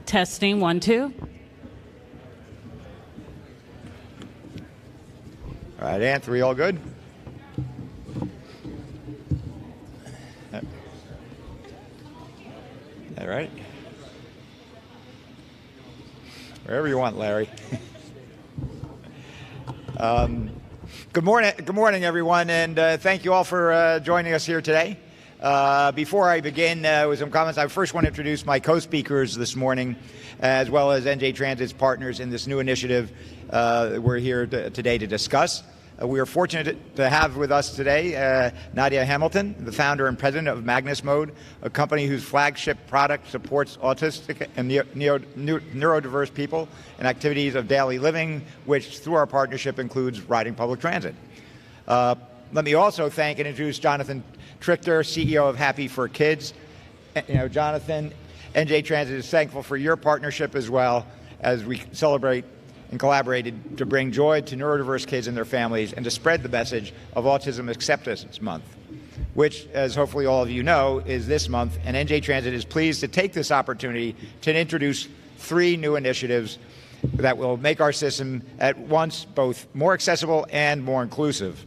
Testing, 1, 2. All right, Ann, 3, all good? All right. Wherever you want, Larry. Good morning, everyone, and thank you all for joining us here today. Before I begin with some comments, I first want to introduce my co-speakers this morning, as well as NJ Transit's partners in this new initiative we're here today to discuss. We are fortunate to have with us today Nadia Hamilton, the founder and president of Magnus Mode, a company whose flagship product supports autistic and neurodiverse people in activities of daily living, which through our partnership includes riding public transit. Let me also thank and introduce Jonathan Trichter, CEO of Happy for Kids. Jonathan, NJ Transit is thankful for your partnership as well as we celebrate and collaborated to bring joy to neurodiverse kids and their families and to spread the message of Autism Acceptance Month, which, as hopefully all of you know, is this month, and NJ Transit is pleased to take this opportunity to introduce 3 new initiatives that will make our system at once both more accessible and more inclusive.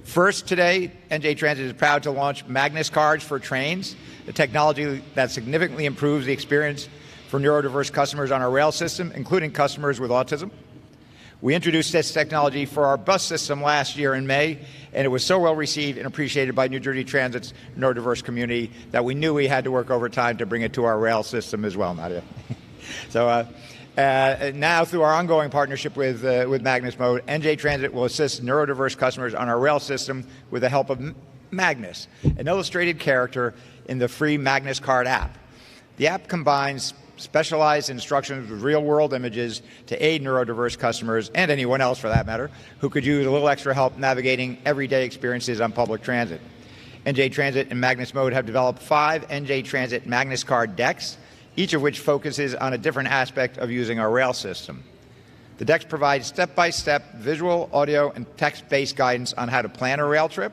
First, today, NJ Transit is proud to launch MagnusCards for trains, a technology that significantly improves the experience for neurodiverse customers on our rail system, including customers with autism. We introduced this technology for our bus system last year in May, and it was so well received and appreciated by New Jersey Transit's neurodiverse community that we knew we had to work overtime to bring it to our rail system as well, Nadia. So now, through our ongoing partnership with Magnus Mode, NJ Transit will assist neurodiverse customers on our rail system with the help of Magnus, an illustrated character in the free MagnusCard app. The app combines specialized instructions with real-world images to aid neurodiverse customers, and anyone else for that matter, who could use a little extra help navigating everyday experiences on public transit. NJ Transit and Magnus Mode have developed 5 NJ Transit MagnusCard decks, each of which focuses on a different aspect of using our rail system. The decks provide step-by-step visual, audio, and text-based guidance on how to plan a rail trip,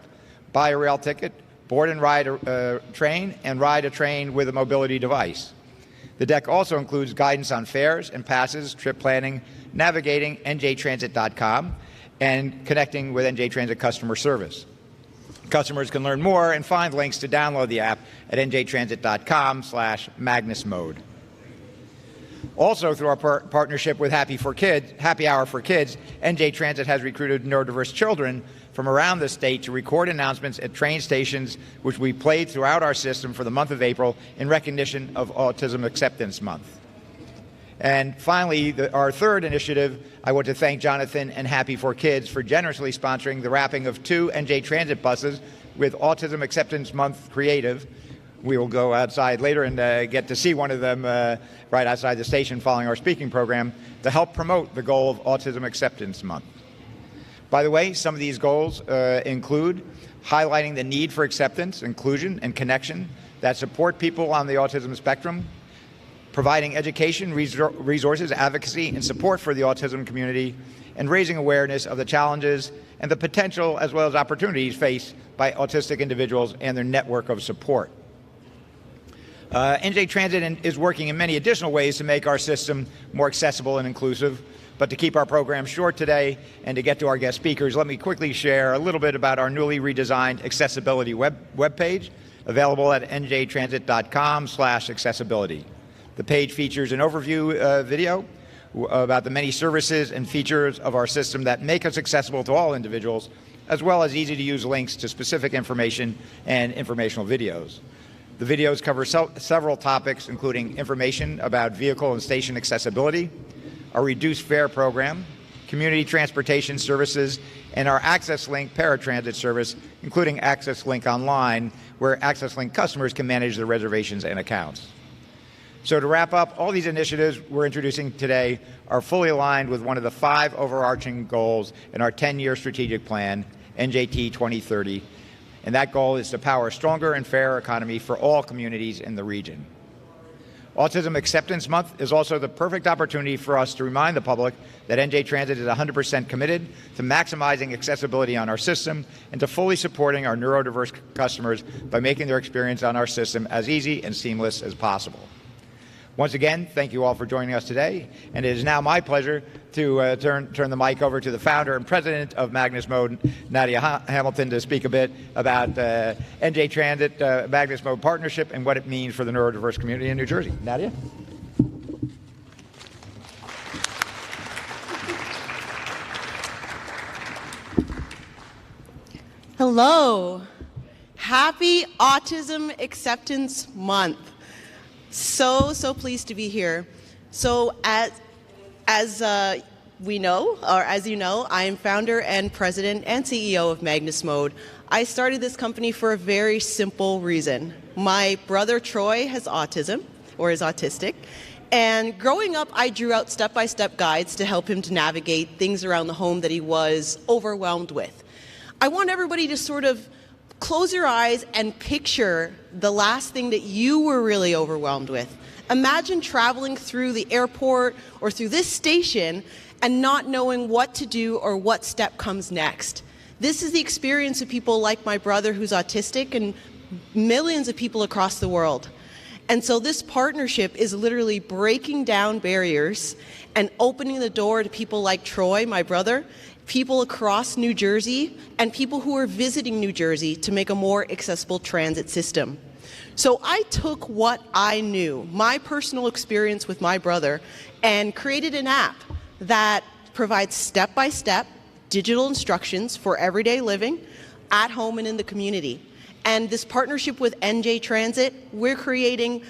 buy a rail ticket, board and ride a train, and ride a train with a mobility device. The deck also includes guidance on fares and passes, trip planning, navigating njtransit.com, and connecting with NJ Transit customer service. Customers can learn more and find links to download the app at njtransit.com/Magnusmode. Also, through our partnership with Happy Hour for Kids, NJ Transit has recruited neurodiverse children from around the state to record announcements at train stations, which we played throughout our system for the month of April in recognition of Autism Acceptance Month. And finally, our third initiative, I want to thank Jonathan and Happy for Kids for generously sponsoring the wrapping of 2 NJ Transit buses with Autism Acceptance Month Creative. We will go outside later and get to see one of them right outside the station following our speaking program to help promote the goal of Autism Acceptance Month. By the way, some of these goals include highlighting the need for acceptance, inclusion, and connection that support people on the autism spectrum, providing education, resources, advocacy, and support for the autism community, and raising awareness of the challenges and the potential as well as opportunities faced by autistic individuals and their network of support. NJ Transit is working in many additional ways to make our system more accessible and inclusive. But to keep our program short today and to get to our guest speakers, let me quickly share a little bit about our newly redesigned accessibility webpage, available at njtransit.com/accessibility. The page features an overview video about the many services and features of our system that make us accessible to all individuals, as well as easy-to-use links to specific information and informational videos. The videos cover several topics, including information about vehicle and station accessibility, our reduced fare program, community transportation services, and our Access Link paratransit service, including Access Link Online, where Access Link customers can manage their reservations and accounts. So to wrap up, all these initiatives we're introducing today are fully aligned with one of the 5 overarching goals in our 10-year strategic plan, NJT 2030, and that goal is to power a stronger and fairer economy for all communities in the region. Autism Acceptance Month is also the perfect opportunity for us to remind the public that NJ Transit is 100% committed to maximizing accessibility on our system and to fully supporting our neurodiverse customers by making their experience on our system as easy and seamless as possible. Once again, thank you all for joining us today, and it is now my pleasure to turn the mic over to the founder and president of Magnus Mode, Nadia Hamilton, to speak a bit about NJ Transit Magnus Mode partnership and what it means for the neurodiverse community in New Jersey. Nadia? Hello. Happy Autism Acceptance Month. So pleased to be here. So as we know, or as you know, I am founder and president and CEO of Magnus Mode. I started this company for a very simple reason. My brother Troy has autism, or is autistic, and growing up I drew out step-by-step guides to help him to navigate things around the home that he was overwhelmed with. I want everybody to sort of close your eyes and picture the last thing that you were really overwhelmed with. Imagine traveling through the airport or through this station and not knowing what to do or what step comes next. This is the experience of people like my brother who's autistic and millions of people across the world. And so this partnership is literally breaking down barriers and opening the door to people like Troy, my brother, people across New Jersey, and people who are visiting New Jersey to make a more accessible transit system. So I took what I knew, my personal experience with my brother, and created an app that provides step-by-step digital instructions for everyday living at home and in the community. And this partnership with NJ Transit, we're creating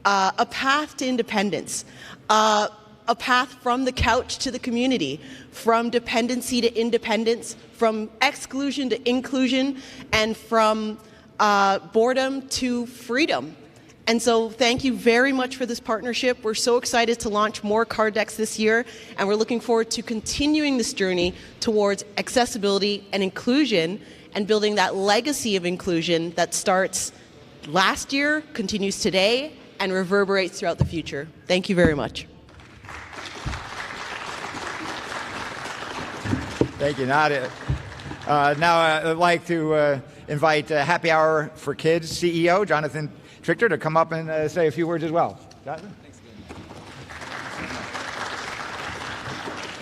a path to independence, a path from the couch to the community, from dependency to independence, from exclusion to inclusion, and from boredom to freedom. And so thank you very much for this partnership. We're so excited to launch more card decks this year, and we're looking forward to continuing this journey towards accessibility and inclusion and building that legacy of inclusion that starts last year, continues today, and reverberates throughout the future. Thank you very much. Thank you, Nadia. Now I'd like to invite Happy Hour for Kids CEO Jonathan Trichter to come up and say a few words as well. Jonathan? Thanks again.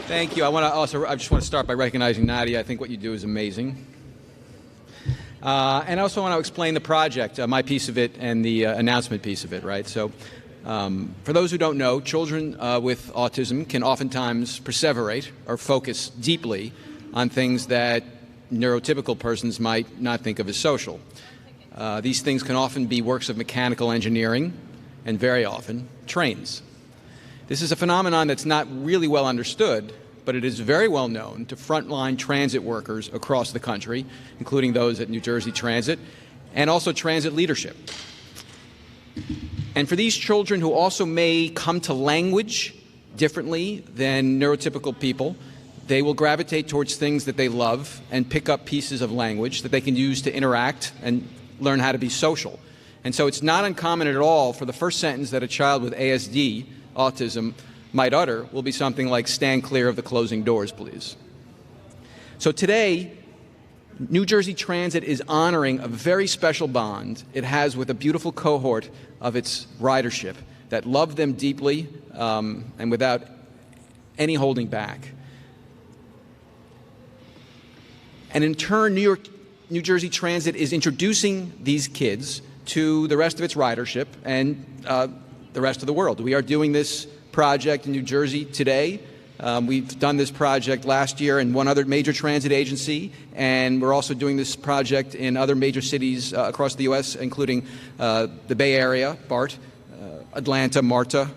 Thank you. I just want to start by recognizing Nadia. I think what you do is amazing. And I also want to explain the project, my piece of it, and the announcement piece of it, right? So for those who don't know, children with autism can oftentimes perseverate or focus deeply on things that neurotypical persons might not think of as social. These things can often be works of mechanical engineering and very often trains. This is a phenomenon that's not really well understood, but it is very well known to frontline transit workers across the country, including those at New Jersey Transit, and also transit leadership. And for these children who also may come to language differently than neurotypical people, they will gravitate towards things that they love and pick up pieces of language that they can use to interact and learn how to be social. And so it's not uncommon at all for the first sentence that a child with ASD, autism, might utter will be something like, "Stand clear of the closing doors, please." So today, New Jersey Transit is honoring a very special bond it has with a beautiful cohort of its ridership that love them deeply and without any holding back. And in turn, New Jersey Transit is introducing these kids to the rest of its ridership and the rest of the world. We are doing this project in New Jersey today. We've done this project last year in one other major transit agency, and we're also doing this project in other major cities across the U.S., including the Bay Area, BART, Atlanta, MARTA,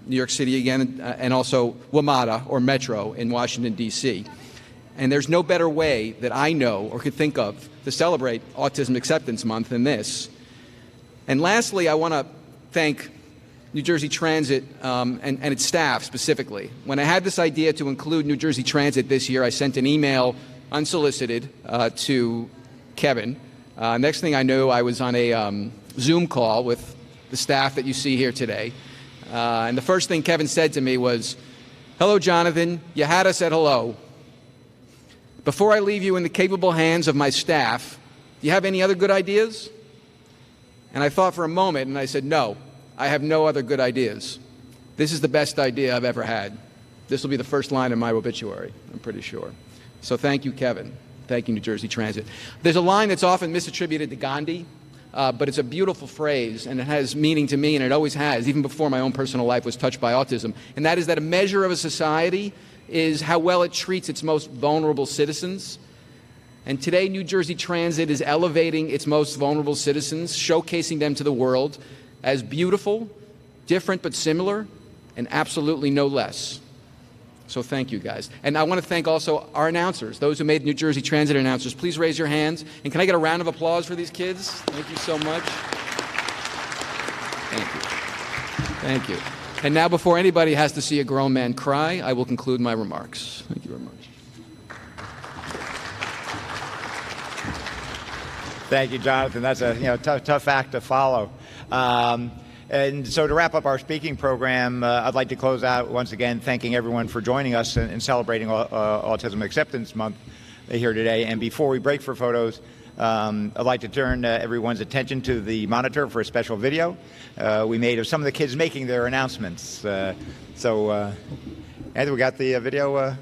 New York City again, and also WMATA, or Metro, in Washington, D.C. And there's no better way that I know or could think of to celebrate Autism Acceptance Month than this. And lastly, I want to thank New Jersey Transit and its staff specifically. When I had this idea to include New Jersey Transit this year, I sent an email unsolicited to Kevin. Next thing I knew, I was on a Zoom call with the staff that you see here today. And the first thing Kevin said to me was, "Hello, Jonathan, you had us at hello. Before I leave you in the capable hands of my staff, do you have any other good ideas?" And I thought for a moment, and I said, "No, I have no other good ideas. This is the best idea I've ever had. This will be the first line in my obituary, I'm pretty sure. So thank you, Kevin. Thank you, New Jersey Transit. There's a line that's often misattributed to Gandhi, but it's a beautiful phrase, and it has meaning to me, and it always has, even before my own personal life was touched by autism. And that is that a measure of a society is how well it treats its most vulnerable citizens. And today, New Jersey Transit is elevating its most vulnerable citizens, showcasing them to the world as beautiful, different but similar, and absolutely no less. So thank you, guys. And I want to thank also our announcers, those who made New Jersey Transit announcers. Please raise your hands. And can I get a round of applause for these kids? Thank you so much. Thank you. Thank you. And now, before anybody has to see a grown man cry, I will conclude my remarks. Thank you very much. Thank you, Jonathan. That's a tough act to follow. And so to wrap up our speaking program, I'd like to close out once again thanking everyone for joining us in celebrating Autism Acceptance Month here today. And before we break for photos, I'd like to turn everyone's attention to the monitor for a special video we made of some of the kids making their announcements. Anthony, we got the video?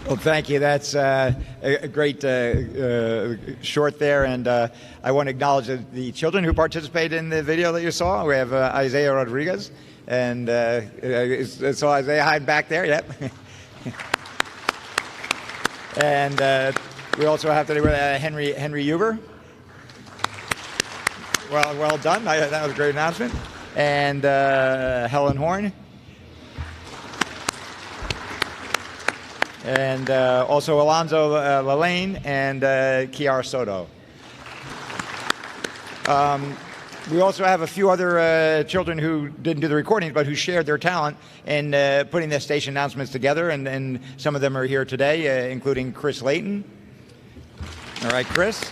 Well, thank you. That's a great short there. And I want to acknowledge the children who participated in the video that you saw. We have Isaiah Rodriguez. And so Isaiah, hide back there. Yep. And we also have today Henry Huber. Well done. That was a great announcement. And Helen Horn. And also Alonzo Lalane and Kiara Soto. We also have a few other children who didn't do the recordings, but who shared their talent in putting the station announcements together, and some of them are here today, including Chris Layton. All right, Chris.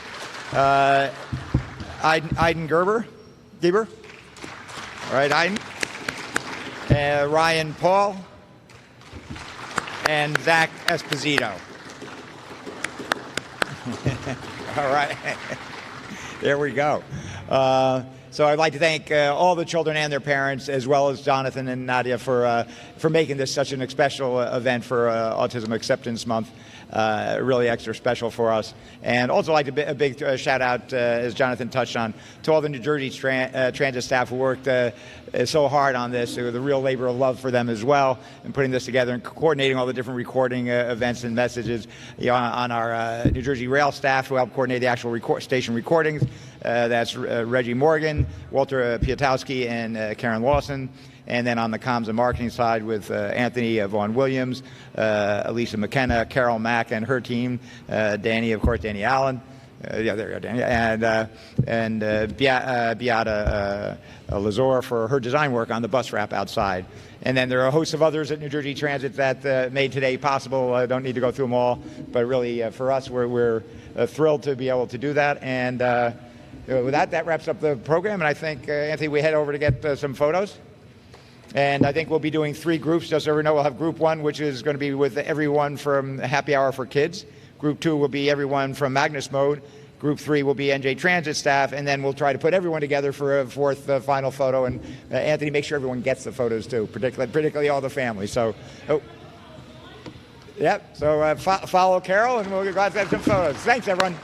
Aiden Gerber. All right, Aiden. Ryan Paul. And Zach Esposito. All right. There we go. So I'd like to thank all the children and their parents, as well as Jonathan and Nadia, for making this such an special event for Autism Acceptance Month. Really extra special for us. And also like a big shout out, as Jonathan touched on, to all the New Jersey transit staff who worked so hard on this. It was a real labor of love for them as well, in putting this together and coordinating all the different recording events and messages. On our New Jersey rail staff who helped coordinate the actual station recordings. That's Reggie Morgan, Walter Piatowski, and Karen Lawson. And then on the comms and marketing side with Anthony Vaughn Williams, Elisa McKenna, Carol Mack and her team, Danny, of course, Danny Allen. Yeah, there you go, Danny. And Beata Lazor for her design work on the bus wrap outside. And then there are a host of others at New Jersey Transit that made today possible. I don't need to go through them all, but really for us, we're thrilled to be able to do that. And with that wraps up the program. And I think, Anthony, we head over to get some photos. And I think we'll be doing 3 groups. Just so we know, we'll have Group 1, which is going to be with everyone from Happy Hour for Kids. Group 2 will be everyone from Magnus Mode. Group 3 will be NJ Transit staff. And then we'll try to put everyone together for a 4th final photo. And Anthony, make sure everyone gets the photos too, particularly all the family. So, follow Carol, and we'll be glad to have some photos. Thanks, everyone.